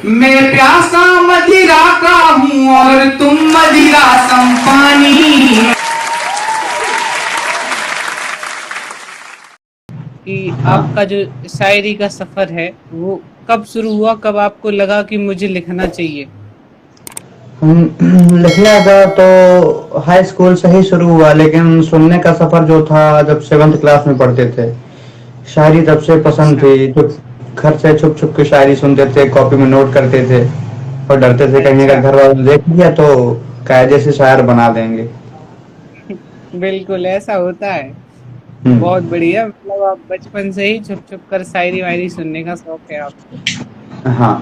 मैं प्यासा मदिरा का हूँ और तुम मदिरा सम पानी। कि आपका जो शायरी का सफर है वो कब शुरू हुआ, कब आपको लगा कि मुझे लिखना चाहिए? लिखने का तो हाई स्कूल से ही शुरू हुआ, लेकिन सुनने का सफर जो था जब 7th क्लास में पढ़ते थे। शायरी तब से पसंद अच्छा थी, जो घर से छुप छुप के शायरी सुनते थे, कॉपी में नोट करते थे और डरते थे कहीं अच्छा। अगर घर वालों ने देख लिया तो कायदे से शायर बना देंगे। बिल्कुल ऐसा होता है। बहुत हम्म। बढ़िया, मतलब आप बचपन से ही छुप छुप कर शायरी वायरी सुनने का शौक है आपको। हाँ।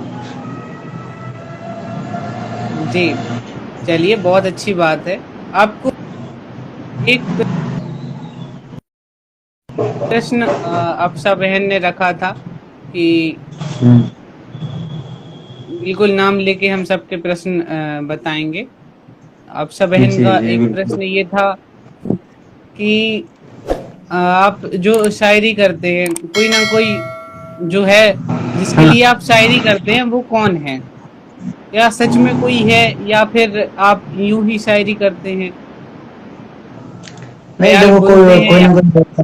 जी, चलिए बहुत अच्छी बात है। आपको एक प्रश्न अफसा बहन ने रखा था कि हम्म। बिल्कुल नाम लेके हम सबके प्रश्न बताएंगे। अफसा जी बहन का जी एक बिल्कुल। प्रश्न ये था कि आप जो शायरी करते हैं, कोई ना कोई जो है जिसके लिए आप शायरी करते हैं वो कौन है? या सच में कोई है, या फिर आप यूं ही शायरी करते हैं, नहीं ख्याल देखो, बोलते कोई हैं कोई या? ना कोई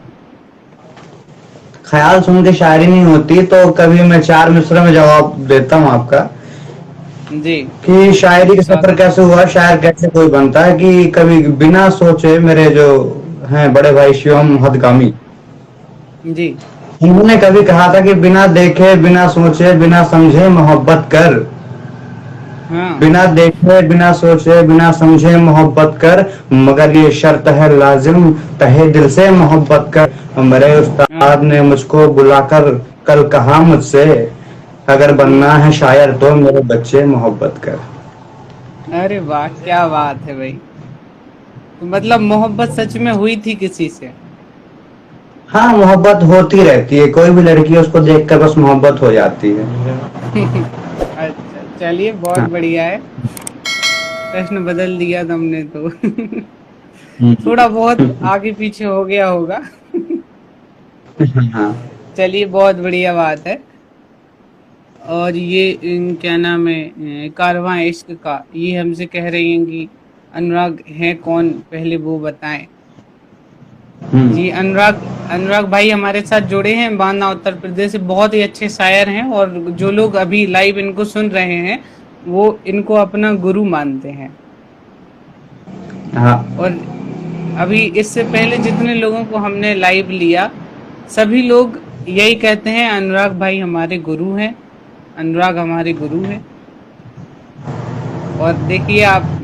ख्याल सुन के शायरी नहीं होती, तो कभी मैं 4 मिसरे में जवाब देता हूँ आपका जी, कि शायरी का सफर स्वागत। कैसे हुआ, शायर कैसे कोई बनता है। कि कभी बिना सोचे मेरे जो हैं बड़े भाई शिवम हदगामी, जी। उन्होंने कभी कहा था कि बिना देखे बिना सोचे बिना समझे मोहब्बत कर। हाँ। बिना देखे बिना सोचे बिना समझे मोहब्बत कर, मगर ये शर्त है लाजिम तहे दिल से मोहब्बत कर। मेरे हाँ। उस्ताद ने मुझको बुलाकर कल कहा मुझसे, अगर बनना है शायर तो मेरे बच्चे मोहब्बत कर। अरे वाह, क्या बात है भाई! तो मतलब मोहब्बत सच में हुई थी किसी से? हाँ, मोहब्बत होती रहती है, कोई भी लड़की है उसको देखकर बस मोहब्बत हो जाती है। अच्छा, चलिए बहुत हाँ। बढ़िया है। प्रश्न बदल दिया तुमने तो। थोड़ा बहुत हम्म। आगे पीछे हो गया होगा। हाँ। चलिए बहुत बढ़िया बात है। और ये क्या नाम है, कारवां इश्क का, ये हमसे कह रही हैं कि अनुराग है कौन, पहले वो बताएं। जी, हम्म। अनुराग अनुराग भाई हमारे साथ जुड़े हैं बांदा उत्तर प्रदेश से, बहुत ही अच्छे शायर हैं, और जो लोग अभी लाइव इनको सुन रहे हैं वो इनको अपना गुरु मानते हैं। हाँ। और अभी इससे पहले जितने लोगों को हमने लाइव लिया, सभी लोग यही कहते हैं अनुराग भाई हमारे गुरु हैं, अनुराग हमारे गुरु हैं। और देखिए आप,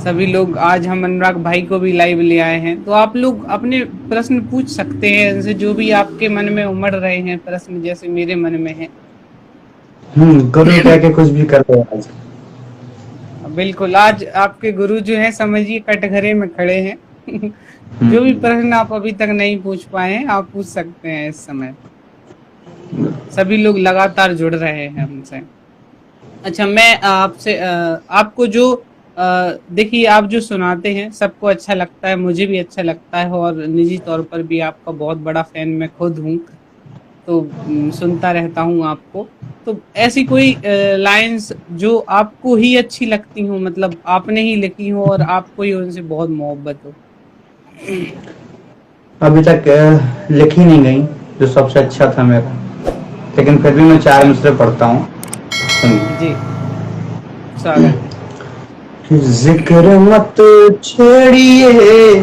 सभी लोग, आज हम अनुराग भाई को भी लाइव ले आए हैं, तो आप लोग अपने प्रश्न पूछ सकते हैं इनसे, जो भी आपके मन में उमड़ रहे हैं प्रश्न, जैसे मेरे मन में है। गुरु कह के कुछ भी कर दो आज। बिल्कुल, आज आपके गुरु जो हैं समझिए कटघरे में खड़े हैं। जो भी हम्म। प्रश्न आप अभी तक नहीं पूछ पाए हैं आप पूछ सकते हैं इस समय। सभी लोग लगातार जुड़ रहे हैं हमसे। अच्छा, मैं आपसे आपको जो देखिए, आप जो सुनाते हैं सबको अच्छा लगता है, मुझे भी अच्छा लगता है, और निजी तौर पर भी आपका बहुत बड़ा फैन मैं खुद हूँ। तो सुनता रहता हूँ आपको। तो ऐसी कोई लाइंस जो आपको ही अच्छी लगती हो, मतलब आपने ही लिखी हो और आपको ही उनसे बहुत मोहब्बत हो? अभी तक लिखी नहीं गई जो सबसे अच्छा था मेरा, लेकिन फिर भी मैं चार अच्छा। मिसरे पढ़ता हूँ। सुनिए। जी, स्वागत है। जिक्र मत छेड़िए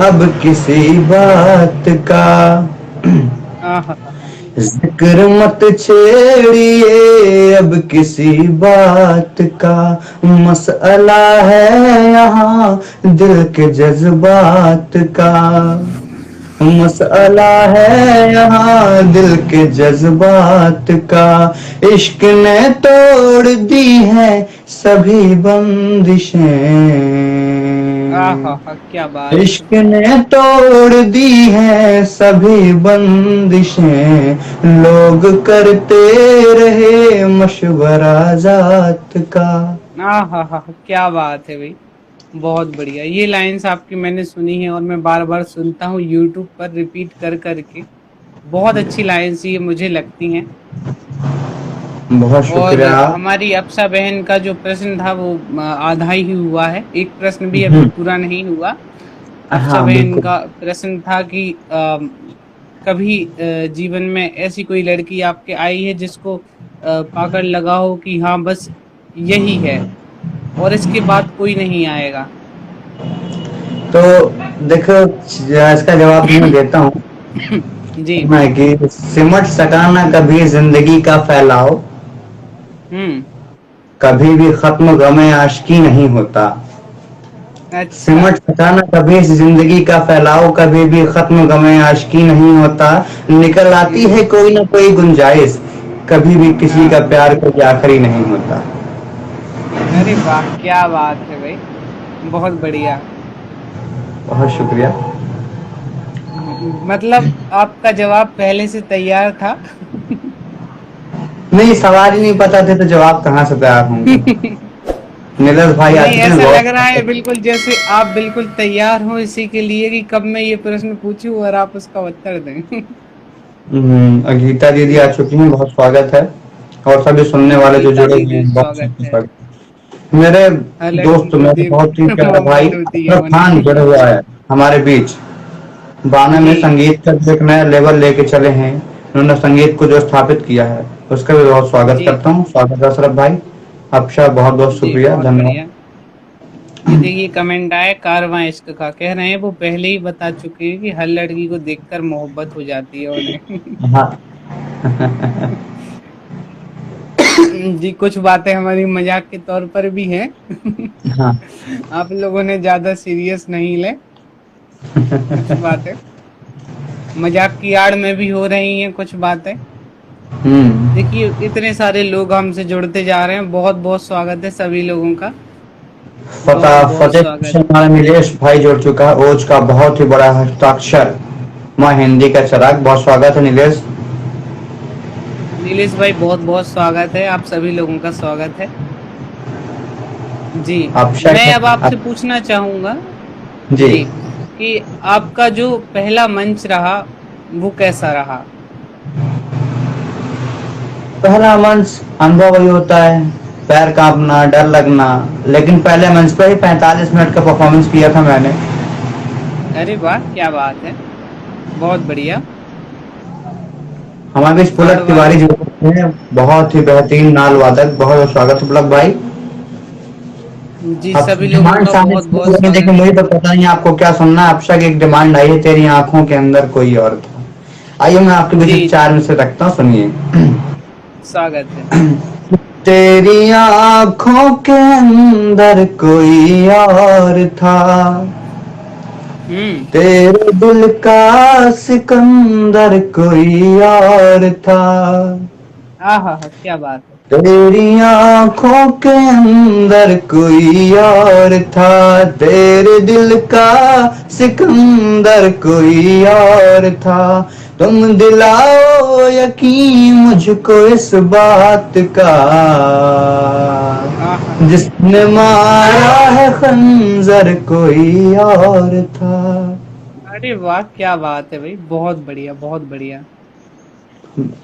अब किसी बात का, आहा। जिक्र मत छेड़िए अब किसी बात का, मसला है यहाँ दिल के जज्बात का। मसला है यहाँ दिल के जज्बात का, इश्क ने तोड़ दी है सभी बंदिशें। आहा, क्या बात है! इश्क ने तोड़ दी है सभी बंदिशें, लोग करते रहे मशवरा जात का। आहा, क्या बात है भाई! बहुत बढ़िया, ये लाइंस आपकी मैंने सुनी है और मैं बार बार सुनता हूँ यूट्यूब पर रिपीट कर करके। बहुत अच्छी लाइंस ये मुझे लगती हैं। बहुत और शुक्रिया। हमारी अप्सा बहन का जो प्रश्न था वो आधा ही हुआ है, एक प्रश्न भी अभी हम्म, पूरा नहीं हुआ। अप्सा हाँ बहन बिल्कुल। का प्रश्न था कि कभी जीवन में ऐसी कोई लड़की आपके आई है जिसको पाकर लगा हो कि हाँ बस यही है और इसके बाद कोई नहीं आएगा? तो देखो, इसका जवाब मैं देता हूँ जी। मैं कि सिमट सका ना कभी जिंदगी का फैलाव, हम्म। कभी भी खत्म गमे आशिकी नहीं होता। अच्छा। सिमट सका ना कभी इस जिंदगी का फैलाव, कभी भी खत्म गमे आशिकी नहीं होता। निकल आती हम्म। है कोई ना कोई गुंजाइश, कभी भी किसी हाँ। का प्यार कोई आखिरी नहीं होता। अरे वाह, क्या बात है भाई, बहुत बढ़िया। बहुत शुक्रिया। मतलब आपका जवाब पहले से तैयार था। नहीं, सवाल ही नहीं पता थे तो जवाब कहाँ से तैयार होंगे। नीरज भाई आ नहीं, चुके हैं ऐसा लग रहा है बहुत। बिल्कुल जैसे आप बिल्कुल तैयार हो इसी के लिए कि कब मैं ये प्रश्न पूछूं और आप उसका उत्तर दें। गीता दीदी आ चुकी हैं, बहुत स्वागत है। और सभी सुनने हाँ, वाले जो गीता जुड़े हुए दीदी हैं, बहुत स्वागत बहुत है। स्वागत। मेरे हर लड़की दोस्त, को मेरे देख बहुत ही कर प्यारा भाई मोहब्बत होती है अशरफ खान जुड़ा उन्हें। हुआ है हमारे बीच। गाने में जी। संगीत का जो एक नया लेवल लेके चले हैं, उन्होंने संगीत को जो स्थापित किया है, उसका भी बहुत स्वागत जी। करता हूँ। स्वागत है अशरफ भाई आपका, बहुत बहुत जी, शुक्रिया, बहुत धन्यवाद। बढ़िया। ये देखिए कमेंट आया कारवां इश्क का, कह रहे हैं वो पहले ही बता चुके हैं कि हर लड़की को देखकर मोहब्बत हो जाती है उन्हें। हाँ। जी, कुछ बातें हमारी मजाक के तौर पर भी हैं। हाँ। आप लोगों ने ज्यादा सीरियस नहीं ले, कुछ बातें मजाक की आड़ में भी हो रही हैं कुछ बातें। हम्म। देखिए इतने सारे लोग हमसे जुड़ते जा रहे हैं, बहुत बहुत स्वागत है सभी लोगों का, बहुत बहुत फतेह स्वागत से है। हमारा नीलेश भाई जुड़ चुका है, ओज का बहुत ही बड़ा हस्ताक्षर, माँ हिंदी का चिराग, बहुत स्वागत है नीलेश। नीलेश भाई बहुत बहुत स्वागत है, आप सभी लोगों का स्वागत है। जी। आप मैं अब आपसे आप, पूछना चाहूंगा जी। जी कि आपका जो पहला मंच रहा वो कैसा रहा? पहला मंच अनुभव वही होता है, पैर कांपना, डर लगना, लेकिन पहले मंच पे ही 45 मिनट का परफॉर्मेंस किया था मैंने। अरे वाह, क्या बात है, बहुत बढ़िया। हमारे बीच पुलक कारवां तिवारी इश्क। जुड़े हैं, बहुत ही बेहतरीन नाल वादक, बहुत बहुत स्वागत है पुलक भाई। जी, अब सभी लोगों डिमांड का सामने बहुत शुरू बहुत होगी, स्वागत लेकिन है। मुझे तो पता नहीं आपको क्या सुनना है। आपसे एक डिमांड आई है, तेरी आंखों के अंदर कोई और था। आइए मैं आपके जी बीच जी, चार में से रखता हूँ, सुनिए। स्वागत है। तेरी आंखों के अंदर कोई और था, हम्म। तेरे दिल का सिकंदर कोई और था। हाँ हाँ हाँ, क्या बात है। तेरी आंखों के अंदर कोई और था, तेरे दिल का सिकंदर कोई और था। तुम दिलाओ यकीन मुझको इस बात का, हाँ हाँ हाँ। जिसने मारा है खंजर कोई और था। अरे वाह, क्या बात है भाई, बहुत बढ़िया बहुत बढ़िया, बहुत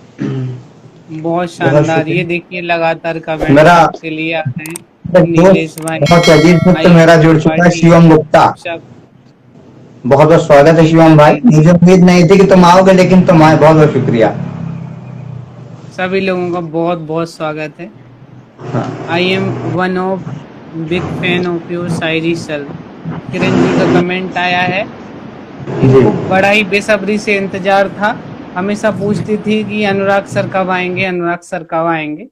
बहुत शानदार। ये शुक्रिया। देखिए लगातार कमेंट्स मेरा आपके लिए आ रहे हैं। एक नीलेश दोस्त, भाई, बहुत ही अजीज दोस्त आई मेरा जुड़ चुका है, त्रिपाठी, शिवम गुप्ता। अक्षय, बहुत बहुत स्वागत है गीता शिवम भाई, दीदी, मुझे उम्मीद नहीं थी कि तुम आओगे, लेकिन तुम आए, बहुत बहुत शुक्रिया। सभी लोगों का बहुत बहुत स्वागत है। हाँ I am one of big fan of your shayari सल। किरण जी का कमेंट आया है, जी। इनको बड़ा ही बेसब्री से इंतजार था, हमेशा पूछती थी कि अनुराग सर कब आएंगे, अनुराग सर कब आएंगे,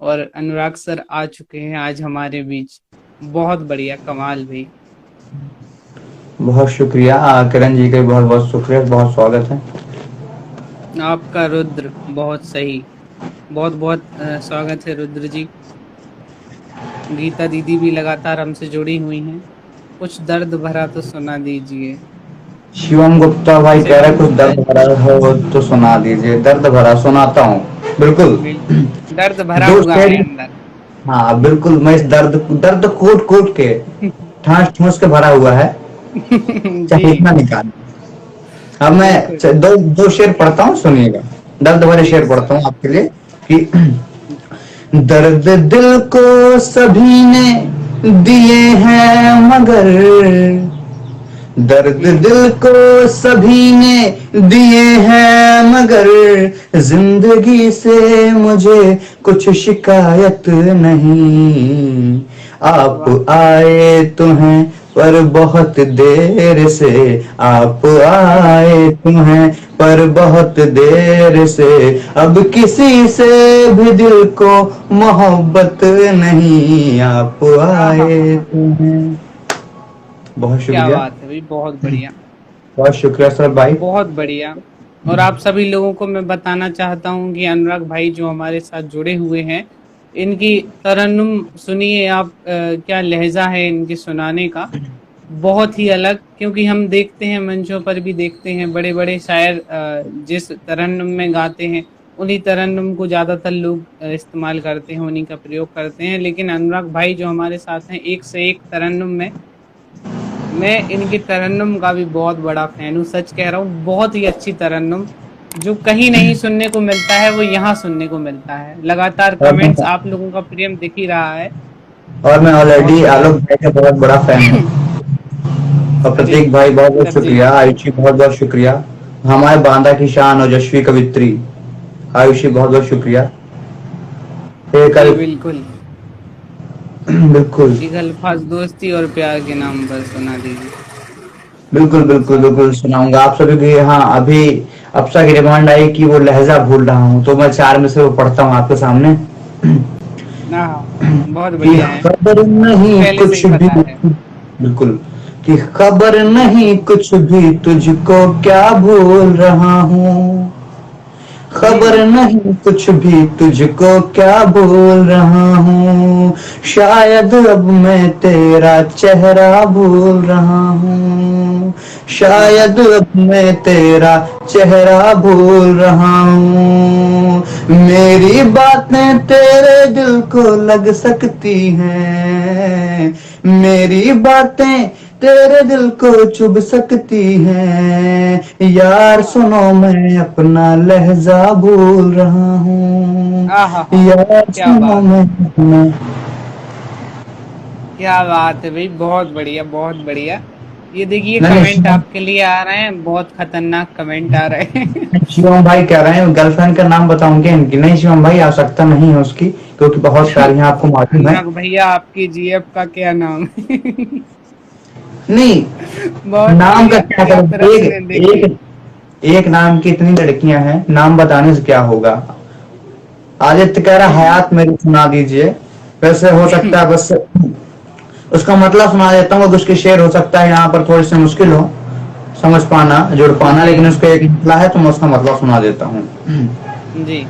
और अनुराग सर आ चुके हैं आज हमारे बीच। बहुत बढ़िया, कमाल भाई। बहुत शुक्रिया, किरण जी का भी बहुत बहुत शुक्रिया, बहुत स्वागत है। आपका रुद्र, बहुत सही, बहुत बहुत स्वागत है रुद्र जी। गीता दीदी भी लगातार हमसे जुड़ी हुई हैं, कुछ दर्द भरा तो सुना दीजिए। शिवम गुप्ता भाई कह रहे शिवम कुछ गुप्ता दर्द भरा हो तो सुना दीजिए। दर्द भरा सुनाता हूँ, बिल्कुल। बिल्कुल, दर्द भरा दो हुआ है शेर, अंदर। हाँ बिल्कुल, मैं इस दर्द दर्द कूट कूट के, ठास ठूस के भरा हुआ है, जी, चाहे इतना निकाल। अब मैं बिल्कुल। दो दो शेर पढ़ता हूँ, सुनिएगा। दर्द भरे जी शेर सर। पढ़ता हूँ आपके लिए कि दर्द दिल को सभी ने दिए हैं मगर दर्द हम्म। दिल को सभी ने दिए हैं मगर जिंदगी से मुझे कुछ शिकायत नहीं। आप वाह। आए तो हैं पर बहुत देर से, आप हम्म। आए तो हैं पर बहुत देर से, अब किसी से भी दिल को मोहब्बत नहीं। आप हाँ हाँ हाँ आए हाँ। तो हैं। बहुत क्या शुक्रिया। बात है भाई, बहुत बढ़िया। बहुत शुक्रिया सर भाई। बहुत बढ़िया। और आप सभी लोगों को मैं बताना चाहता हूँ कि अनुराग भाई जो हमारे साथ जुड़े हुए हैं, इनकी तरन्नुम सुनिए आप, क्या लहजा है इनके सुनाने का, बहुत ही अलग। क्योंकि हम देखते हैं मंचों पर भी देखते हैं बड़े बड़े शायर जिस तरन्नुम में गाते हैं, उन्हीं तरन्नुम को ज्यादातर लोग इस्तेमाल करते हैं, उन्हीं का प्रयोग करते हैं। लेकिन अनुराग भाई जो हमारे साथ हैं, एक से एक तरन्नुम में, मैं इनकी तरन्नुम का भी बहुत बड़ा फैन हूँ, सच कह रहा हूँ। बहुत ही अच्छी तरन्नुम, जो कहीं नहीं सुनने को मिलता है वो यहाँ सुनने को मिलता है। लगातार और मैं कमेंट्स, आप लोगों का प्रेम दिख ही रहा है। और मैं बहुत ऑलरेडी बढ़िया। आलोक भाई का बहुत बड़ा फैन हूँ। और जी प्रतीक भाई बहुत बहुत सर जी। शुक्रिया, आयुषी बहुत बहुत शुक्रिया, हमारे बांदा की शान और यशवी कवित्री आयुषी बहुत बहुत शुक्रिया। एक जी अल... बिल्कुल। बिल्कुल एक अल्फाज दोस्ती और प्यार के नाम पर सुना दीजिए। बिल्कुल बिल्कुल बिल्कुल सुनाऊंगा आप सभी की। हाँ, अभी अप्सा की डिमांड आई कि वो लहजा भूल रहा हूँ, तो मैं चार में से वो पढ़ता हूँ आपके सामने हाँ, बहुत कि बढ़िया है। खबर नहीं पहले से ही कुछ भी। पता है। बिल्कुल कि खबर नहीं कुछ भी, तुझको क्या भूल रहा हूँ। खबर हम्म। नहीं कुछ भी, तुझको क्या बोल रहा हूँ। शायद अब मैं तेरा चेहरा भूल रहा हूँ। आहा। शायद अब मैं तेरा चेहरा भूल रहा हूँ। मेरी बातें तेरे दिल को लग सकती हैं। मेरी बातें तेरे दिल को चुभ सकती हैं। यार हाँ। सुनो, मैं अपना लहजा भूल रहा हूँ। आहा हा। यार क्या सुनो, बात है। मैं अपना। क्या बात है भाई, बहुत बढ़िया, बहुत बढ़िया। ये देखिए नहीं नहीं, कमेंट आपके लिए आ रहे हैं, बहुत खतरनाक कमेंट आ रहे हैं। शिवम भाई कह रहे हैं गर्लफ्रेंड का नाम बताऊंगे इनकी। नहीं शिवम भाई, आवश्यकता नहीं है उसकी, क्योंकि बहुत सारी हैं, आपको मालूम है। अनुराग भैया आपकी जीएफ का क्या नाम है? नहीं, बहुत नाम का बढ़िया, क्या क्या करें। प्रश्न है, एक देखिए। एक एक नाम की इतनी लड़कियां हैं, नाम बताने से क्या होगा। आदित्य कह रहा हम्म। हयात मेरी सुना दीजिए। वैसे हो सकता है, बस उसका मतलब सुना देता हूँ। उसके शेर हो सकता है यहाँ पर थोड़ी सी मुश्किल हो समझ पाना, जुड़ पाना, जी लेकिन उसका एक निकला है तो मैं उसका मतलब सुना देता हूँ। जी।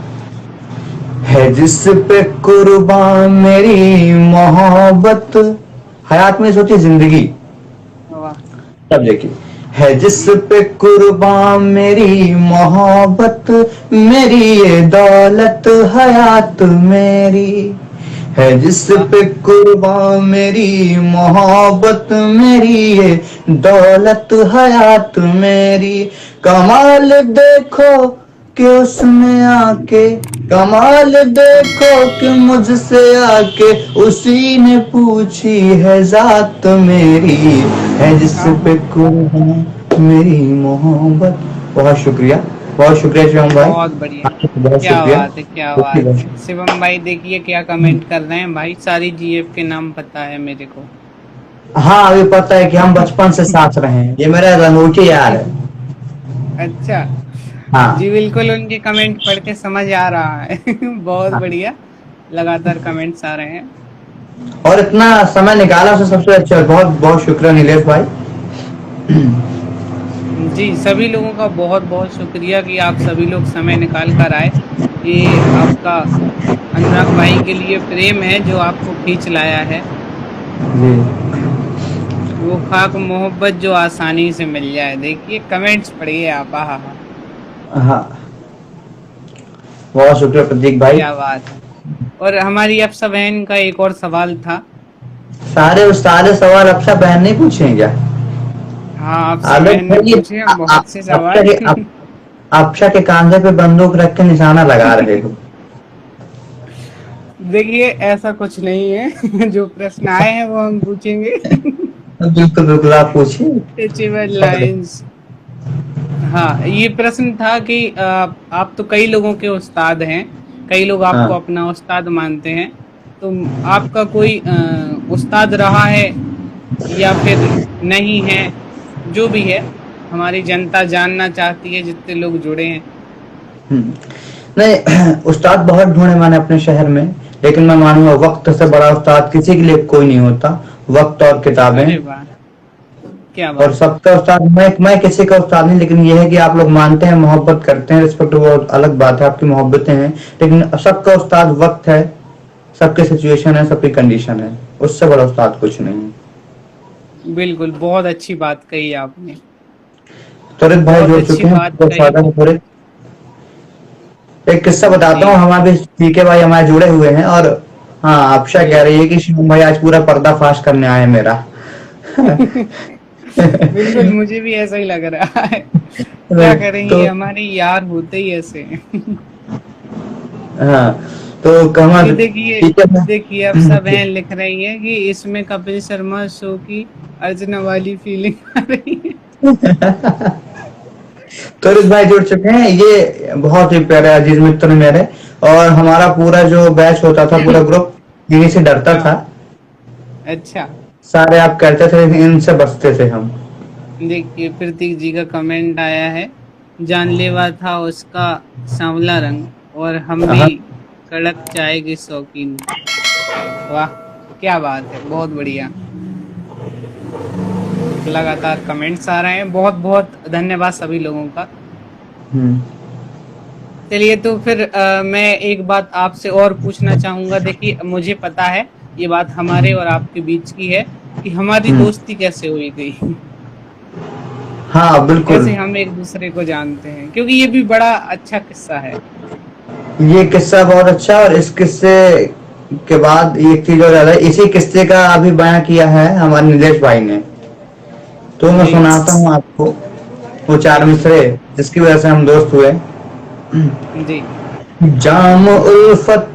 है जिस पे कुर्बान मेरी मोहब्बत। हयात में सोची जिंदगी। वाह। तब देखिए, है जिस हम्म। पे कुर्बान मेरी मोहब्बत, मेरी ये दौलत हयात मेरी। है जिस वाह। पे कुर्बान मेरी मोहब्बत, मेरी ये दौलत हयात मेरी। कमाल देखो कि उसने आके, कमाल देखो कि मुझसे आके उसी ने पूछी है जात मेरी। है जिस आहा। पे कुर्बान मेरी मोहब्बत। बहुत शुक्रिया, बहुत शुक्रिया शिवम भाई, बहुत बढ़िया। आपका बहुत क्या शुक्रिया। बात है, क्या बहुत बात है। शुक्रिया। शिवम भाई देखिए क्या कमेंट कर रहे हैं भाई, सारी जीएफ के नाम पता है मेरे को। हाँ, अभी पता है कि हम बचपन से साथ रहे हैं, ये मेरा अनूठी यार है। अच्छा। जी हाँ बिल्कुल, उनके कमेंट पढ़ के समझ आ रहा है। बहुत हाँ। बढ़िया। लगातार कमेंट्स आ रहे हैं। और इतना समय निकाला उससे सबसे अच्छा, बहुत बहुत शुक्रिया नीलेश भाई। जी सभी लोगों का बहुत बहुत शुक्रिया कि आप सभी लोग समय निकाल कर आए। ये आपका अनुराग भाई के लिए प्रेम है जो आपको खींच लाया है। जी वो खाक मोहब्बत जो आसानी से मिल जाए, देखिए कमेंट्स पढ़िए आप। आहा हा। हाँ, बहुत शुक्रिया प्रतीक भाई। क्या बात है। और हमारी अफसा बहन का एक और सवाल था। सारे सारे सवाल अक्षा बहन नहीं पूछे हैं क्या। हाँ, अफसा आलोक बहन ने भाई पूछे हैं बहुत से अक्षा सवाल। आपशा के कांधे पे बंदूक रख के निशाना लगा रहे हो। देखिए ऐसा कुछ नहीं है। जो प्रश्न आए हैं वो हम पूछेंगे। बिल्कुल बिल्कुल, आप पूछिए। Achievement lines. हाँ, ये प्रश्न था कि आप तो कई लोगों के उस्ताद हैं, कई लोग आपको हाँ। अपना उस्ताद मानते हैं, तो आपका कोई उस्ताद रहा है या फिर नहीं है, जो भी है हमारी जनता जानना चाहती है, जितने लोग जुड़े हैं। हम्म। नहीं, उस्ताद बहुत ढूंढे मैंने अपने शहर में, लेकिन मैं मानूंगा वक्त से बड़ा उस्ताद किसी के लिए कोई नहीं होता। वक्त और किताबें। अरे वाह, क्या और बात है। सबका उस्ताद, मैं किसी का उस्ताद नहीं, लेकिन ये है कि आप लोग मानते हैं, मोहब्बत करते हैं, रिस्पेक्ट, वो अलग बात है, आपकी मोहब्बतें हैं, लेकिन सबका उस्ताद वक्त है, सबकी सिचुएशन है, सबकी कंडीशन है, उससे बड़ा उस्ताद कुछ नहीं है। बिल्कुल, बहुत अच्छी बात कही आपने, तुरित भाई बहुत जुड़ अच्छी चुके हैं, बात बहुत कही। स्वागत है तुरित। एक किस्सा बताता जी। हूँ, हमारे पीके भाई हमारे जुड़े हुए हैं, और हाँ, आपशा जी। कह रही है कि शिवम भाई आज पूरा पर्दाफाश करने आए हैं मेरा। बिल्कुल, मुझे भी ऐसा ही लग रहा है। क्या करेंगे, तो हमारे यार होते ही ऐसे हैं। हाँ, तो ये कमर देखिए, ठीक है देखिए अब सब हैं लिख रही है कि इसमें कपिल शर्मा शो की अर्चना वाली फीलिंग आ रही है। तुरित भाई जुड़ चुके हैं, ये बहुत ही प्यारे अजीज मित्र मेरे, और हमारा पूरा जो बैच होता था, पूरा ग्रुप इन्हीं से डरता था। हाँ। अच्छा। सारे आप कहते थे, इनसे बचते थे हम। देखिए प्रतीक जी का कमेंट आया है, जानलेवा था उसका सांवला रंग, और हम भी हाँ। कड़क चाय के शौकीन। वाह, क्या बात है, बहुत बढ़िया। लगातार कमेंट्स आ रहे हैं, बहुत बहुत धन्यवाद सभी लोगों का। हम्म। चलिए तो फिर मैं एक बात आपसे और पूछना चाहूंगा। देखिए मुझे पता है ये बात हमारे और आपके बीच की है कि हमारी हम्म। दोस्ती कैसे हुई थी। हाँ बिल्कुल। कैसे हम एक दूसरे को जानते हैं, क्योंकि ये भी बड़ा अच्छा किस्सा है। ये किस्सा बहुत अच्छा है, और इस किस्से के बाद एक चीज और याद है, इसी किस्से का अभी बयां किया है हमारे नीलेश भाई ने, तो मैं जी। सुनाता हूँ आपको। वो चार मिसरे जिसकी वजह से हम दोस्त हुए। जी। जाम उल्फत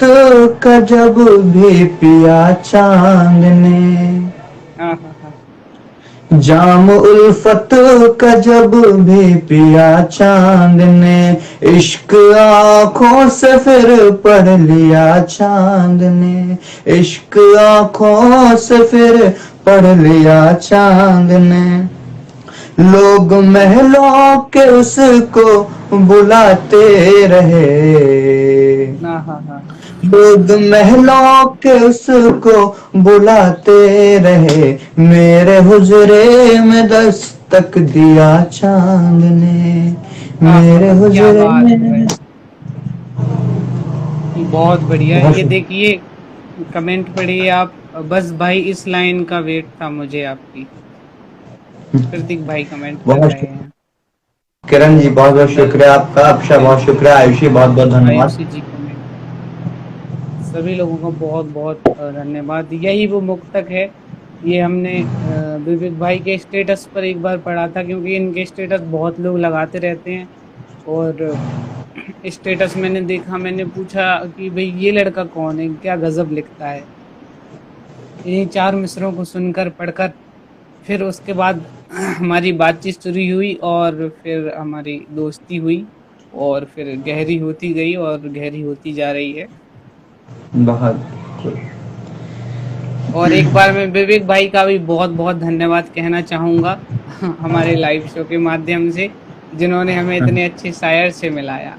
का जब भी पिया चांद ने, हाँ हाँ हाँ। जाम उल्फत का जब भी पिया चांद ने, इश्क आंखों से फिर पढ़ लिया चांद ने, इश्क आंखों से फिर पढ़ लिया चांद ने, लोग महलों के उसको बुलाते रहे, हाँ हाँ हाँ। लोग महलों के उसको बुलाते रहे, मेरे हुजरे में दस्तक दिया चांद ने, हाँ हाँ मेरे हाँ, क्या हुजरे बात है भाई, में। बहुत बढ़िया। बहुत ये देखिए कमेंट पढ़िए आप, बस भाई इस लाइन का वेट था मुझे आपकी। प्रतीक भाई कमेंट कर बहुत रहे हैं। किरण जी, बहुत बहुत बहुत सुंदर। शुक्रिया आपका, अक्षय बहुत बिल्कुल। शुक्रिया, आयुषी बहुत बहुत धन्यवाद। आयुषी जी कमेंट, सभी लोगों को बहुत बहुत धन्यवाद। यही वो मुक्तक है, ये हमने विवेक भाई के स्टेटस पर एक बार पढ़ा था, क्योंकि इनके स्टेटस बहुत लोग लगाते रहते हैं, और स्टेटस मैंने देखा, मैंने पूछा कि भाई ये लड़का कौन है, क्या गजब लिखता है। इन्हीं चार मिसरों को सुनकर पढ़कर फिर उसके बाद हमारी बातचीत शुरू हुई, और फिर हमारी दोस्ती हुई, और फिर गहरी होती गई और गहरी होती जा रही है। बहुत। और एक बार मैं विवेक भाई का भी बहुत बहुत धन्यवाद कहना चाहूँगा हमारे लाइव शो के माध्यम से, जिन्होंने हमें इतने अच्छे शायर से मिलाया।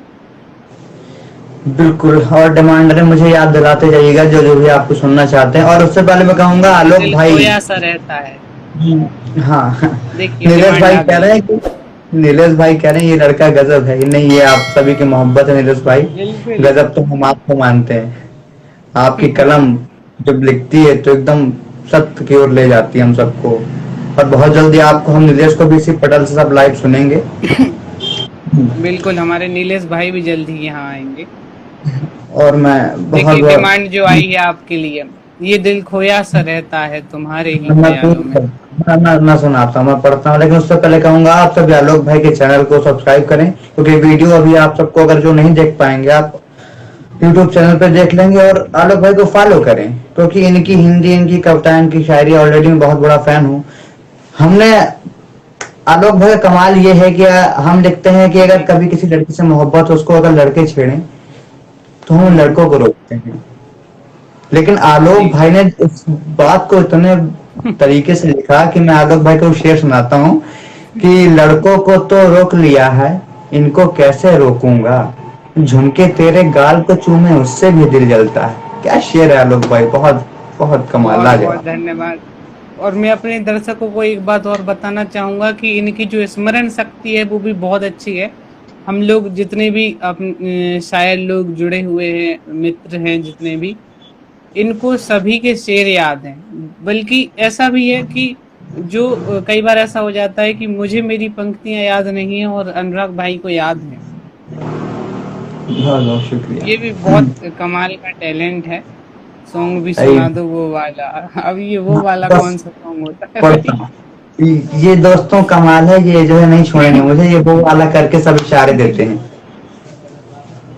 बिल्कुल, और डिमांडर मुझे याद दिलाते जाइएगा जो जो भी आपको सुनना चाहते हैं, और उससे पहले मैं कहूंगा आलोक दिल भाई। खोया सा रहता है। हाँ। देखिए नीलेश डिमांड भाई आ कह गई। रहे हैं कि, नीलेश भाई कह रहे हैं ये लड़का गजब है। नहीं, ये आप सभी की मोहब्बत है नीलेश भाई, बिल्कुल। गजब तो हम आपको मानते हैं। आपकी कलम जब लिखती है तो एकदम सत्य की ओर ले जाती है हम सबको, और बहुत जल्दी आपको हम नीलेश को भी इसी पटल से सब लाइव सुनेंगे। बिल्कुल, हमारे नीलेश भाई भी जल्द ही यहाँ आएंगे। और मैं बहुत देखिए बहुत डिमांड जो आई है आपके लिए, ये दिल खोया सा रहता है तुम्हारे ही मैं ख्यालों में। मैं सुनाता हूँ, मैं पढ़ता हूँ, लेकिन उससे पहले कहूंगा आप सभी आलोक भाई के चैनल को सब्सक्राइब करें, क्योंकि वीडियो अभी आप सबको अगर जो नहीं देख पाएंगे आप यूट्यूब चैनल पे देख लेंगे, और आलोक भाई को फॉलो करें, क्योंकि इनकी हिंदी, इनकी कविताएं, इनकी शायरी ऑलरेडी मैं बहुत बड़ा फैन हूँ। हमने आलोक भाई का कमाल ये है कि हम लिखते हैं कि अगर जी कभी किसी लड़की से मोहब्बत हो, उसको अगर लड़के छेड़ें तो हम हम्म लड़कों को रोकते हैं, लेकिन आलोक जी भाई ने इस बात को इतने तरीके से लिखा कि मैं आलोक भाई को शेर सुनाता हूँ कि लड़कों को तो रोक लिया है, इनको कैसे रोकूंगा, झुमके तेरे गाल को चूमे उससे भी दिल जलता है। क्या शेर है आलोक भाई, बहुत बहुत कमाल, बहुत बहुत लाजवाब। धन्यवाद। और मैं अपने दर्शकों को एक बात और बताना चाहूंगा कि इनकी जो स्मरण शक्ति है वो भी बहुत अच्छी है। हम लोग जितने भी शायर लोग जुड़े हुए हैं, मित्र हैं जितने भी, इनको सभी के शेर याद हैं। बल्कि ऐसा भी है कि जो कई बार ऐसा हो जाता है कि मुझे मेरी पंक्तियां याद नहीं है और अनुराग भाई को याद है। बहुत बहुत शुक्रिया। ये भी बहुत कमाल का टैलेंट है। सॉन्ग भी आई सुना दो वो वाला। अब ये वो वाला बस कौन सा सॉन्ग होता है पढ़ता भाई? हूँ। ये दोस्तों कमाल है, ये जो है नहीं छोड़ेंगे मुझे, ये वो वाला करके सब इशारे देते हैं।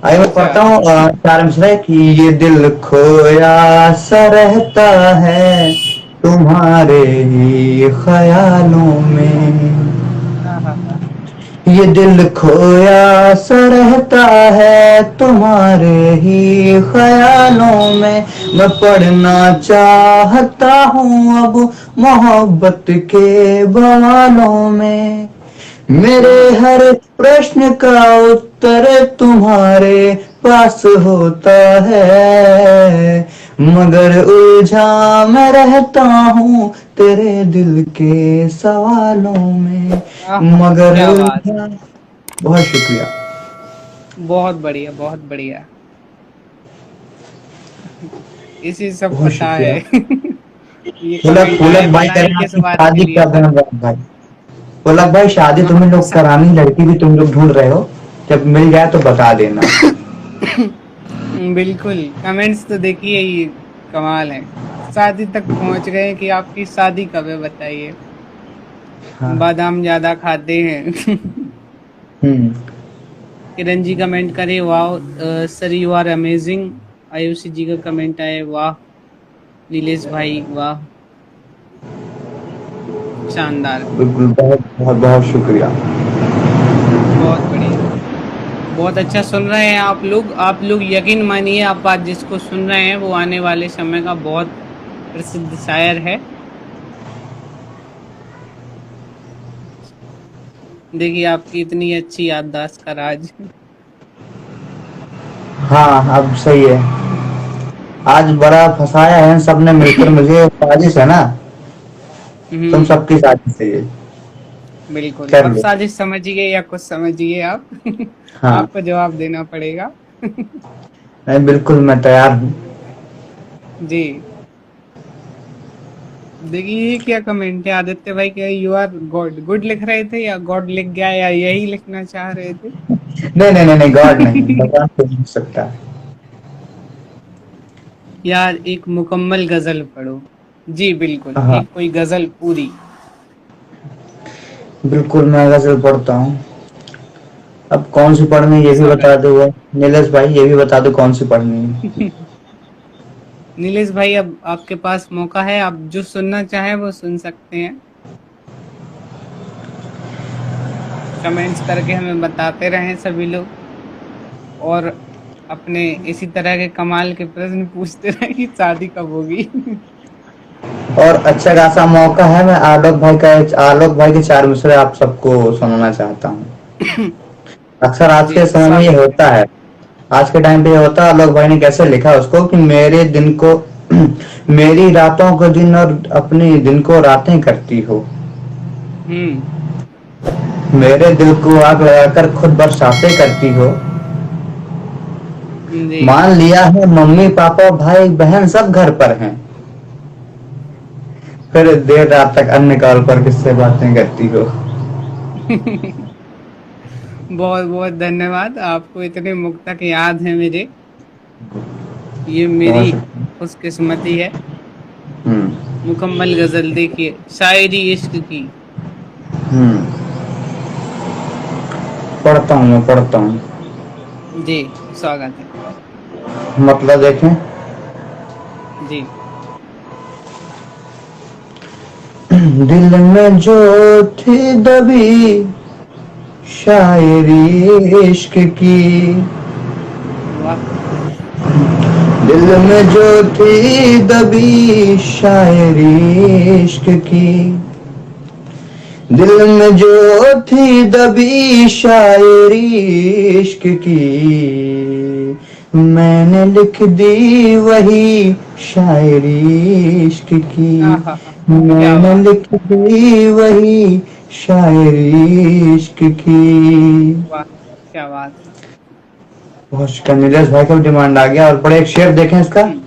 आइए मैं अच्छा। पढ़ता हूँ चार मिसरे कि ये दिल खोया सा रहता है तुम्हारे ही ख्यालों में, हाँ हाँ हाँ। ये दिल खोया सा रहता है तुम्हारे ही ख्यालों में, मैं पढ़ना चाहता हूँ अब मोहब्बत के बवालों में, मेरे हर प्रश्न का उत्तर तुम्हारे पास होता है, मगर उलझा मैं रहता हूँ तेरे दिल के सवालों में, आहा, मगर क्या बात। उलझा। बहुत शुक्रिया। बहुत बढ़िया, बहुत बढ़िया। इसी सब बहुत पता है। शुक्रिया। ये पुलक कमेंट आए पुलक भाई पता कह रहे नहीं हैं किस आपकी बात के शादी लिए। कब है भाई। पुलक भाई शादी तुम लोग हाँ, करानी, लड़की भी तुम लोग ढूंढ रहे हो, जब मिल जाए तो बता देना। बिल्कुल। कमेंट्स तो देखिए ये कमाल है। शादी तक पहुंच गए कि आपकी शादी कब है बताइए। हाँ। बादाम ज्यादा खाते हैं। हम्म। किरण जी कमेंट करे वाह sir you are amazing. Aayushi ji का कमेंट आए वाह। नीलेश भाई वाह, शानदार। बिल्कुल, बहुत बहुत बहुत शुक्रिया। बहुत बढ़िया। बहुत अच्छा सुन रहे हैं आप लोग। आप लोग यकीन मानिए, आप आज जिसको सुन रहे हैं वो आने वाले समय का बहुत प्रसिद्ध शायर है। देखिए आपकी इतनी अच्छी याददाश्त का राज। हाँ अब सही है, आज बड़ा फंसाया है सबने मिलकर मुझे, साजिश है ना, तुम हम्म। सबकी साजिश है ये, बिल्कुल, कर अब लो। साजिश समझिए या कुछ समझिए आप। हाँ। आपको जवाब देना पड़ेगा। नहीं बिल्कुल मैं तैयार हूँ। जी। देखिए ये क्या कमेंट है आदित्य भाई, क्या यू आर गॉड गुड लिख रहे थे या गॉड लिख गया या यही लिखना चाह रहे थे? नहीं नहीं नहीं नहीं, गॉड नहीं, भगवान को लिख सकता है। यार एक मुकम्मल गजल पढ़ो। जी बिल्कुल, हाँ एक कोई गजल पूरी। बिल्कुल, मैं गजल पढ़ता हूँ। अब कौन सी पढ़नी ये भी स्वागत। बता दो नीलेश भाई, ये भी बता दो कौन सी पढ़नी है। नीलेश भाई अब आपके पास मौका है, आप जो सुनना चाहें वो सुन सकते हैं। कमेंट्स करके हमें बताते रहें सभी लोग, और अपने इसी तरह के कमाल के प्रश्न पूछते रहें कि शादी कब होगी। और अच्छा खासा मौका है, मैं आलोक भाई के चार मिसरे आप सबको सुनाना चाहता हूँ। अक्सर आज जी के समय में ये स्वागत है। होता है, आज के टाइम पे ये होता है, आलोक भाई ने कैसे लिखा उसको कि मेरे दिन को मेरी रातों को दिन और अपने दिन को रातें करती हो, हम्म। मेरे दिल को आग लगाकर खुद बरसातें करती हो, जी। मान लिया है मम्मी पापा भाई बहन सब घर पर हैं, फिर देर रात तक अन्य कॉल पर किससे बातें करती हो। बहुत बहुत धन्यवाद, आपको इतने मुक्तक याद हैं मेरे। ये मेरी बहुत शुक्रिया। खुशकिस्मती है। हम्म मुकम्मल गजल देखिए, शायरी इश्क की। हम्म पढ़ता हूँ, मैं पढ़ता हूँ। जी, स्वागत है। मतलब देखें, जी। दिल में जो थी दबी शायरी इश्क की, वाह। दिल में जो थी दबी शायरी इश्क की, दिल में जो थी दबी शायरी इश्क की, मैंने लिख दी वही शायरी इश्क की, आहा, क्या मैंने बात। लिख दी वही शायरी इश्क की। वाह, क्या बात है। बहुत शुक्रिया, नीरज भाई का भी डिमांड आ गया। और बड़े एक शेर देखें इसका, हम्म,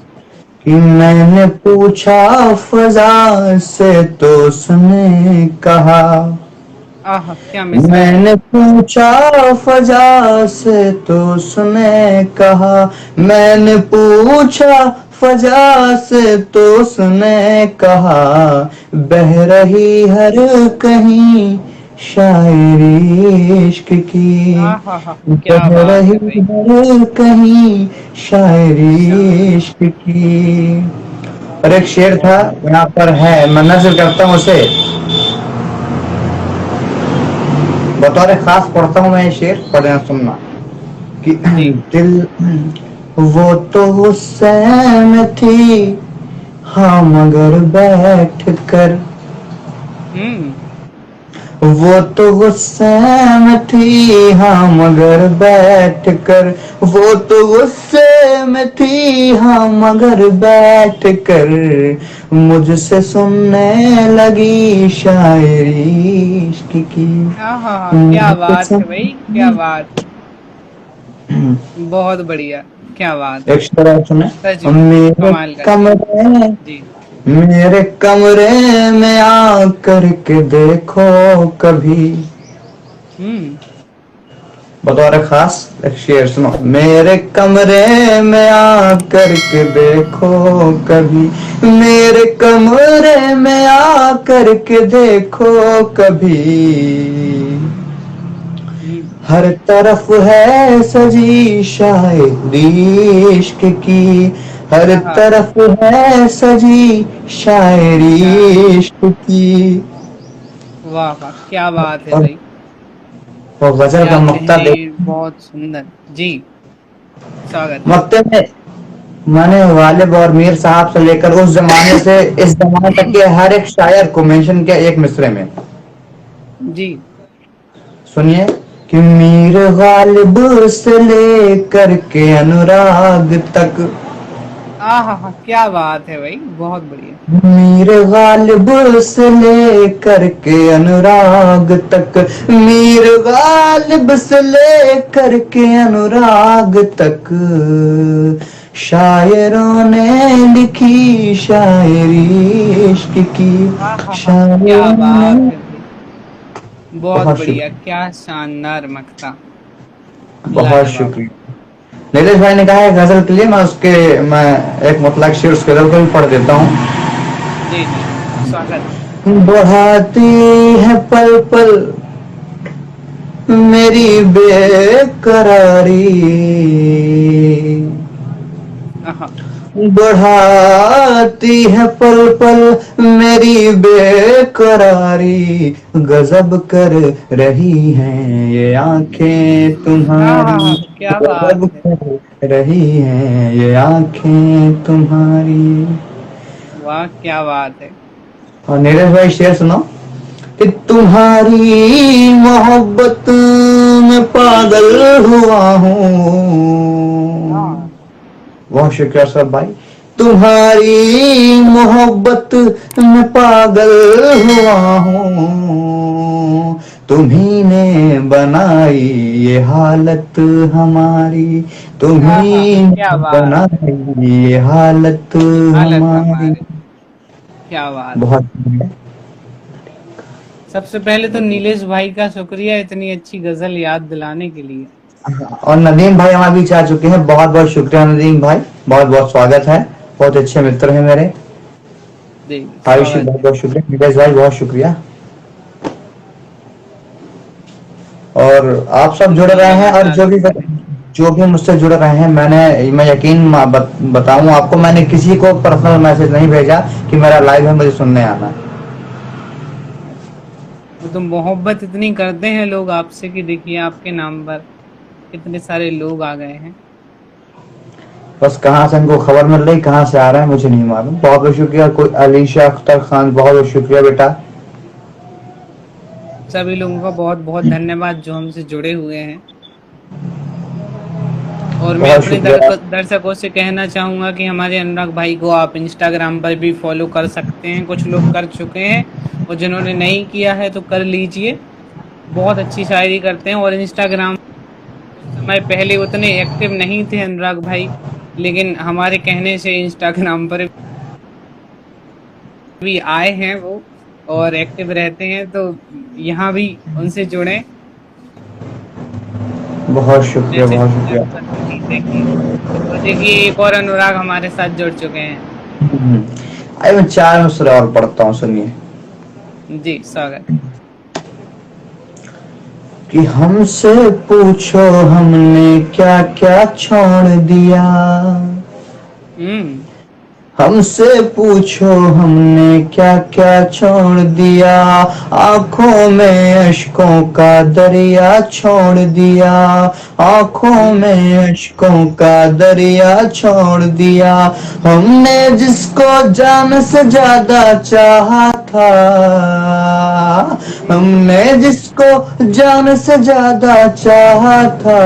कि मैंने पूछा फजा से तो उसने कहा, आहा, क्या मिसरा है। मैंने पूछा फजा से तो उसने कहा, मैंने पूछा फजा से तो उसने कहा, बह रही हर कहीं शायरी इश्क की, आहा हा, क्या बह बात रही है भाई। हर कहीं शायरी शान। इश्क की। और एक शेर था, बहुत। यहाँ पर है, मैं नज़र करता हूँ उसे, बतौर खास पढ़ता हूँ मैं ये शेर, पढ़ना सुनना, कि जी। दिल वो तो गुस्से में थी हाँ मगर बैठ कर, हम्म। वो तो गुस्से में थी हाँ मगर बैठ कर, वो तो गुस्से में थी हाँ मगर बैठ कर, मुझसे सुनने लगी शायरी इश्क की, आहा हा, क्या मुझसे बात है भाई, क्या सुनने। बात। बहुत बढ़िया। क्या बात है। एक शेर और सुने, सच में मेरे कमाल का शेर। कमरे, जी। मेरे कमरे में आकर के देखो कभी, हम्म। बतौर खास एक शेर सुनो, मेरे कमरे में आकर के देखो कभी, मेरे कमरे में आकर के देखो कभी, हम्म। हर तरफ है सजी शायरी इश्क की, हर आहा, तरफ है सजी शायरी क्या। इश्क की। वाह वाह, क्या बात है और भाई। वो गजल का क्या नुक्ता देख, तहरीर, बहुत सुंदर। जी, स्वागत है। नुक्ते में मैंने वालिद और मीर साहब से लेकर उस जमाने से इस जमाने तक के हर एक शायर को मेंशन किया एक मिसरे में। जी। सुनिए, कि मीर गालिब से लेकर के अनुराग तक, आहा हा, क्या बात है भाई, बहुत बढ़िया। मीर गालिब से लेकर के अनुराग तक, मीर गालिब से लेकर के अनुराग तक, शायरों ने लिखी शायरी इश्क की, आहा हा, क्या शायरों बात ने। है भाई। बहुत बहुत बढ़िया, शुक्रिया, क्या शानदार मक्ता। बहुत लाजवाब। शुक्रिया। नीरज भाई ने कहा है गजल के लिए, मैं एक मुतलक शेर उस गजल को भी पढ़ देता हूँ। जी जी, स्वागत है। बढ़ाती है पल पल मेरी बेकरारी, आहा। बढ़ाती है पल पल मेरी बेकरारी, गजब कर रही हैं ये आंखें आहा तुम्हारी, हा, क्या बात गजब है। कर रही हैं ये आंखें तुम्हारी। वाह, क्या बात है। और नीरज भाई शेर सुनो, कि तुम्हारी मोहब्बत में पागल हुआ हूँ। हाँ। बहुत शुक्रिया सब भाई। तुम्हारी मोहब्बत में पागल हुआ हूँ, तुम्ही ने बनाई ये हालत हमारी, आहा, तुम्ही क्या ने बात है। बनाई ये हालत हालत हमारी। हमारी। क्या बात है। बहुत सबसे पहले तो नीलेश भाई का शुक्रिया इतनी अच्छी गजल याद दिलाने के लिए। और नदीम भाई हमारे बीच आ चुके हैं, बहुत बहुत शुक्रिया नदीम भाई, बहुत बहुत स्वागत है। बहुत अच्छे मित्र हैं मेरे। जी आयुषी, स्वागत बहुत है। बहुत शुक्रिया। नीरज भाई बहुत शुक्रिया। और आप सब जुड़ जी रहे हैं, और लगातार जुड़े रहें। जो भी मुझसे जुड़ रहे हैं, मैं यकीन बताऊं आपको, मैंने किसी को पर्सनल मैसेज नहीं भेजा कि मेरा लाइव है, मुझे सुनने आना है। वो तो मोहब्बत इतनी करते हैं लोग आपसे कि देखिए आपके नाम पर कितने सारे लोग आ गए हैं। बस कहाँ से इनको खबर मिल रही, कहाँ से आ रहा है मुझे नहीं मालूम। बहुत बहुत शुक्रिया। कोई अलीशा अख्तर खान, बहुत बहुत शुक्रिया बेटा। सभी लोगों का बहुत बहुत धन्यवाद जो हमसे जुड़े हुए हैं। और मैं बहुत अपने शुक्रिया। दर्शकों से कहना चाहूंगा कि हमारे अनुराग भाई को आप इंस्टाग्राम पर भी फॉलो कर सकते हैं। कुछ लोग कर चुके हैं और जिन्होंने नहीं किया है तो कर लीजिए। बहुत अच्छी शायरी करते हैं। और इंस्टाग्राम कुछ समय पहले उतने एक्टिव नहीं थे अनुराग भाई, लेकिन हमारे कहने से इंस्टाग्राम पर भी आए हैं वो और एक्टिव रहते हैं, तो यहाँ भी उनसे जुड़े। बहुत शुक्रिया, मैसेज बहुत शुक्रिया। देखिए। और देखिए एक और अनुराग हमारे साथ जुड़ चुके हैं। अरे मैं 4 मिसरे और पढ़ता हूँ, सुनिए। जी स्वागत। कि हमसे पूछो हमने क्या क्या छोड़ दिया, हम्म। हमसे पूछो हमने क्या क्या छोड़ दिया, आंखों में अश्कों का दरिया छोड़ दिया, आंखों में अश्कों का दरिया छोड़ दिया। हमने जिसको जान से ज्यादा चाहा था, हमने जिसको जान से ज्यादा चाहा था,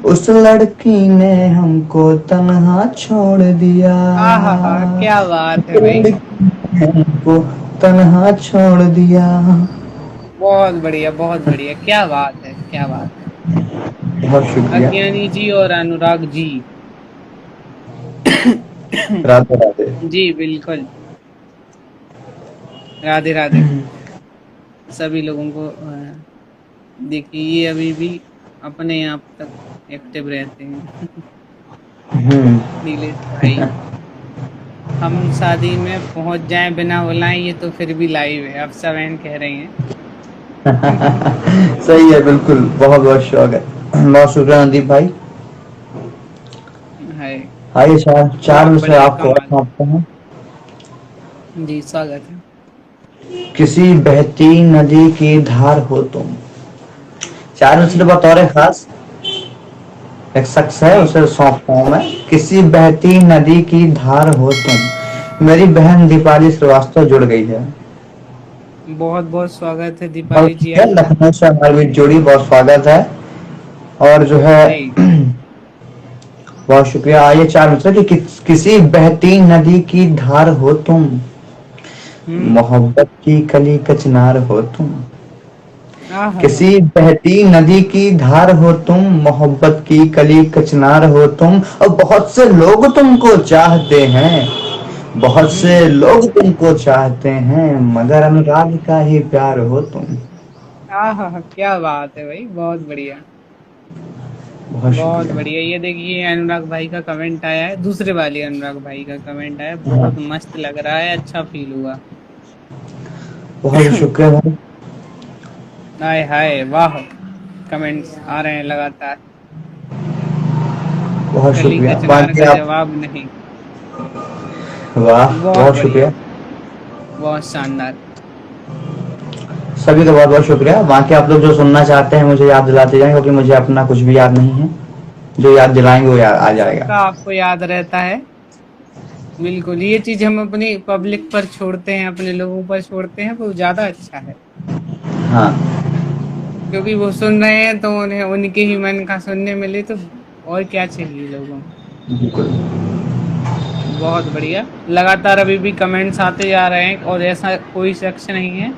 उस लड़की ने हमको तन्हा छोड़ दिया, आहा क्या बात है भाई। लड़की ने हमको तन्हा छोड़ दिया। बहुत बढ़िया बहुत बढ़िया, क्या बात है क्या बात है। बहुत शुक्रिया। अज्ञानी जी और अनुराग जी। राधे राधे। जी बिल्कुल। राधे राधे। सभी लोगों को देखिए ये अभी भी अपने आप तक एक्टिव रहते हैं। हम्म। नीलेश भाई, हम शादी में पहुंच जाएं बिना बुलाएं, ये तो फिर भी लाइव है, अब सब कह रहे हैं। सही है, बिल्कुल। बहुत बहुत शौक है। बहुत शुक्रिया नदीप भाई। है। आइए, चार चार बहुत विषय बढ़िया आपको कमाल। बताते हैं। जी स्वागत है। किसी बहती नदी की धार हो तुम। 4 विषय बतौर खास एक शख्स है, जी उसे सौंपता हूँ मैं। किसी बहती नदी की धार हो तुम। मेरी बहन दीपाली श्रीवास्तव जुड़ गई है। बहुत बहुत स्वागत है बहुत दीपाली जी है, आपका। लखनऊ से हमारी भी जोड़ी, बहुत स्वागत है। और जो है जी। बहुत शुक्रिया। आइए 4 मित्र कि किसी बहती नदी की धार हो तुम, हम्म। मोहब्बत की कली कचनार हो तुम। आहा। किसी बहती नदी की धार हो तुम, मोहब्बत की कली कचनार हो तुम। और बहुत से लोग तुमको चाहते हैं, बहुत से हम्म। लोग तुमको चाहते हैं, मगर अनुराग का ही प्यार हो तुम। आहा क्या बात है भाई, बहुत बढ़िया। बहुत बहुत शुक्रिया। बढ़िया। ये देखिए अनुराग भाई का कमेंट आया है, दूसरे वाले अनुराग भाई का कमेंट आया है, बहुत मस्त लग रहा है, अच्छा फील हुआ। बहुत शुक्रिया भाई। हाय हाय वाह, कमेंट्स आ रहे हैं लगातार। बहुत कली शुक्रिया। कचनार बाकी का आप, जवाब नहीं। वाह, बहुत बहुत बढ़िया। शुक्रिया। बहुत शानदार। सभी का बहुत बहुत शुक्रिया। बाकी आप लोग जो सुनना चाहते हैं मुझे याद दिलाते जाएं, क्योंकि मुझे अपना कुछ भी याद नहीं है। जो याद दिलाएंगे वो याद आ जाएगा। सबका आपको याद रहता है। बिल्कुल, ये चीज हम अपनी पब्लिक पर छोड़ते हैं, अपने लोगों पर छोड़ते हैं, वो ज्यादा अच्छा है। हाँ, क्योंकि वो सुन रहे हैं तो उन्हें उनके ही मन का सुनने मिले, तो और क्या चाहिए लोगों को। बिल्कुल। बहुत बढ़िया। लगातार अभी भी कमेंट्स आते जा रहे हैं और ऐसा कोई शख्स नहीं है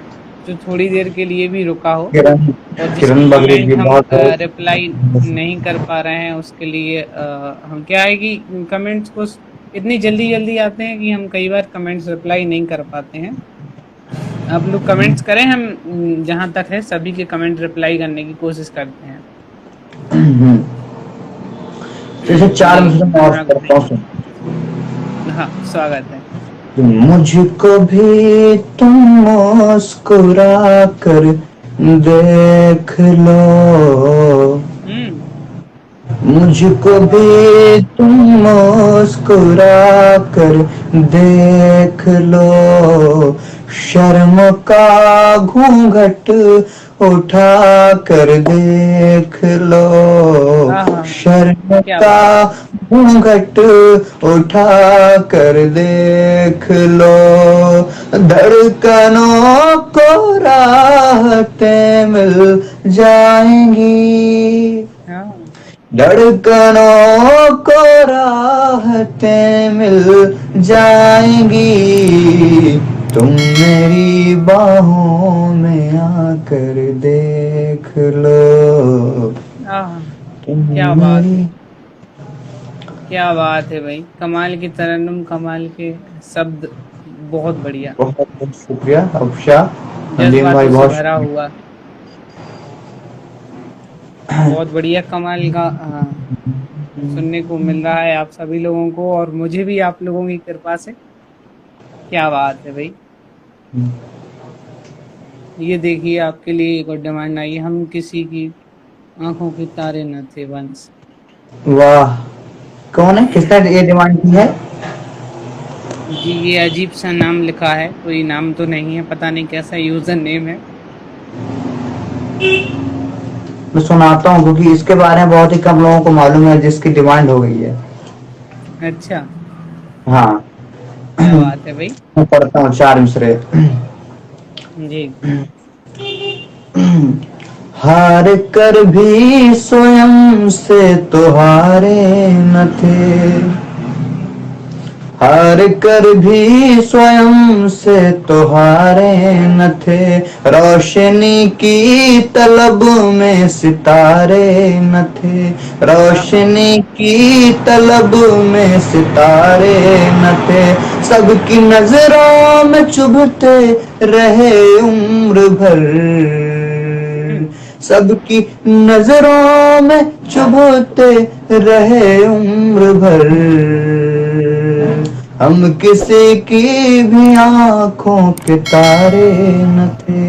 जो थोड़ी देर के लिए भी रुका हो। किरण, और जिसके किरण बगड़ी जी कमेंट हम बहुत बहुत। रिप्लाई नहीं कर पा रहे हैं उसके लिए हम क्या है कि कमेंट्स को इतनी जल्दी जल्दी आते हैं कि हम कई बार कमेंट्स रिप्लाई नहीं कर पाते हैं। आप लोग कमेंट्स करें, हम जहां तक है सभी के कमेंट रिप्लाई करने की कोशिश करते हैं। जैसे 4 जी मिनट में और अनुराग करता भाई। हूँ। हाँ, स्वागत है। मुझको भी तुम मुस्कुरा कर देख लो, हम्म। मुझको भी तुम मुस्कुरा कर देख लो, शर्म का घूंघट उठा कर देख लो, हाँ हाँ, शर्म क्या का बात। घूंघट उठा कर देख लो, धड़कनों को राहतें मिल जाएंगी, हाँ धड़कनों को राहतें मिल जाएंगी, तुम मेरी बाहों में आकर देख लो, हाँ, तुम क्या बात है, मेरी। क्या बात है भाई, कमाल की तरन्नुम, कमाल के शब्द, बहुत बढ़िया, बहुत बहुत शुक्रिया अफशा नदीम भाई, जज्बातों से बहुत भरा शुक्रिया। हुआ, बहुत बढ़िया, कमाल का सुनने को मिल रहा है आप सभी लोगों को, और मुझे भी आप लोगों की कृपा से। क्या बात है भाई। ये देखिए, आपके लिए एक और डिमांड आई है, हम किसी की आंखों के तारे न थे वंश। वाह, कौन है, किसने ये डिमांड की है? जी, ये अजीब सा नाम लिखा है, कोई नाम तो नहीं है, पता नहीं कैसा यूजर नेम है। मैं सुनाता हूँ क्योंकि इसके बारे में बहुत ही कम लोगों को मालूम है जिसकी डिमांड हो गई है। अच्छा, हाँ, क्या बात है भाई। मैं पढ़ता हूँ 4 मिसरे। जी। हार कर भी स्वयं से तो हारे न थे, हार कर भी स्वयं से तो हारे न थे, रोशनी की तलब में सितारे न थे, रोशनी की तलब में सितारे न थे, सबकी नजरों में चुभते रहे उम्र भर, सबकी नजरों में चुभते रहे उम्र भर, हम किसी की भी आंखों के तारे न थे।